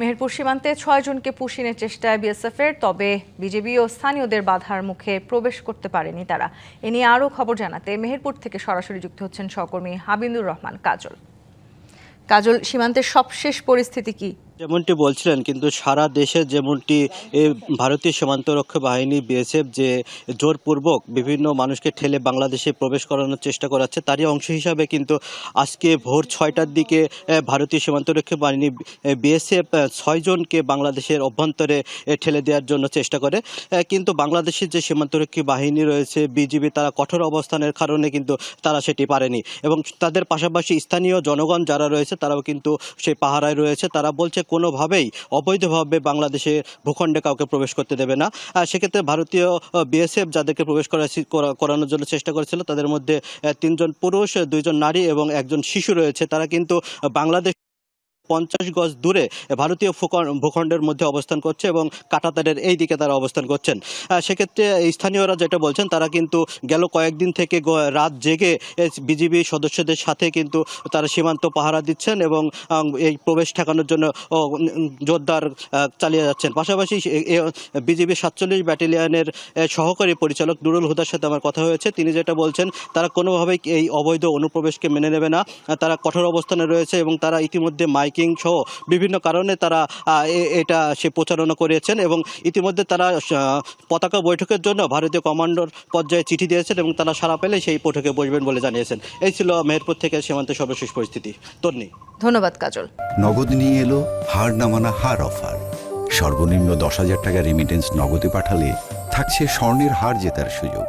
মেহেরপুর সীমান্তে ৬ জনকে পুশিনের চেষ্টায় বিএসএফের, তবে বিজেপি ও স্থানীয়দের বাধার মুখে প্রবেশ করতে পারেনি তারা। এ নিয়ে আরও খবর জানাতে মেহেরপুর থেকে সরাসরি যুক্ত হচ্ছেন সহকর্মী হাবিবুর রহমান কাজল। কাজল, সীমান্তের সবশেষ পরিস্থিতি কি? যেমনটি বলছিলেন, কিন্তু সারা দেশে যেমনটি ভারতীয় সীমান্তরক্ষী বাহিনী বিএসএফ যে জোরপূর্বক বিভিন্ন মানুষকে ঠেলে বাংলাদেশে প্রবেশ করানোর চেষ্টা করাচ্ছে, তারই অংশ হিসাবে কিন্তু আজকে ভোর 6টার দিকে ভারতীয় সীমান্তরক্ষী বাহিনী বিএসএফ 6 জনকে বাংলাদেশের অভ্যন্তরে ঠেলে দেওয়ার জন্য চেষ্টা করে। কিন্তু বাংলাদেশের যে সীমান্তরক্ষী বাহিনী রয়েছে বিজিবি, তারা কঠোর অবস্থানের কারণে কিন্তু তারা সেটি পারেনি, এবং তাদের পাশাপাশি স্থানীয় জনগণ যারা রয়েছে তারাও কিন্তু সেই পাহারায় রয়েছে। তারা বলছে কোনোভাবেই অবৈধভাবে বাংলাদেশে ভূখণ্ডে কাউকে প্রবেশ করতে দেবে না। সেক্ষেত্রে ভারতীয় বিএসএফ যাদেরকে প্রবেশ করানোর জন্য চেষ্টা করেছিল, তাদের মধ্যে 3 জন পুরুষ, 2 জন নারী এবং 1 জন শিশু রয়েছে। তারা কিন্তু বাংলাদেশ 50 গজ দূরে ভারতীয় ভূখণ্ডের মধ্যে অবস্থান করছে এবং কাঁটাতারের এই দিকে তারা অবস্থান করছেন। সেক্ষেত্রে স্থানীয়রা যেটা বলছেন, তারা কিন্তু গেল কয়েকদিন থেকে রাত জেগে বিজিবি সদস্যদের সাথে কিন্তু তারা সীমান্ত পাহারা দিচ্ছেন এবং এই প্রবেশ ঠেকানোর জন্য জোরদার চালিয়ে যাচ্ছেন। পাশাপাশি বিজিবি 47 ব্যাটালিয়নের সহকারী পরিচালক নুরুল হুদার সাথে আমার কথা হয়েছে। তিনি যেটা বলছেন, তারা কোনোভাবেই এই অবৈধ অনুপ্রবেশকে মেনে নেবে না। তারা কঠোর অবস্থানে রয়েছে এবং তারা ইতিমধ্যে মাইকিং সহ বিভিন্ন কারণে তারা এটা প্রচারণা করেছেন, এবং ইতিমধ্যে তারা পতাকা বৈঠকের জন্য ভারতীয় কমান্ডার পর্যায়ে চিঠি দিয়েছেন এবং তারা সাড়া পেলে সেই বৈঠকে বসবেন বলে জানিয়েছেন। এই ছিল মেহেরপুর থেকে সীমান্তের সর্বশেষ পরিস্থিতি। তন্নি। ধন্যবাদ কাজল। নগদ নিয়ে এলো হার না মানা হার অফার। সর্বনিম্ন 10,000 টাকা রেমিটেন্স নগদে পাঠালে থাকছে স্বর্ণের হার জেতার সুযোগ।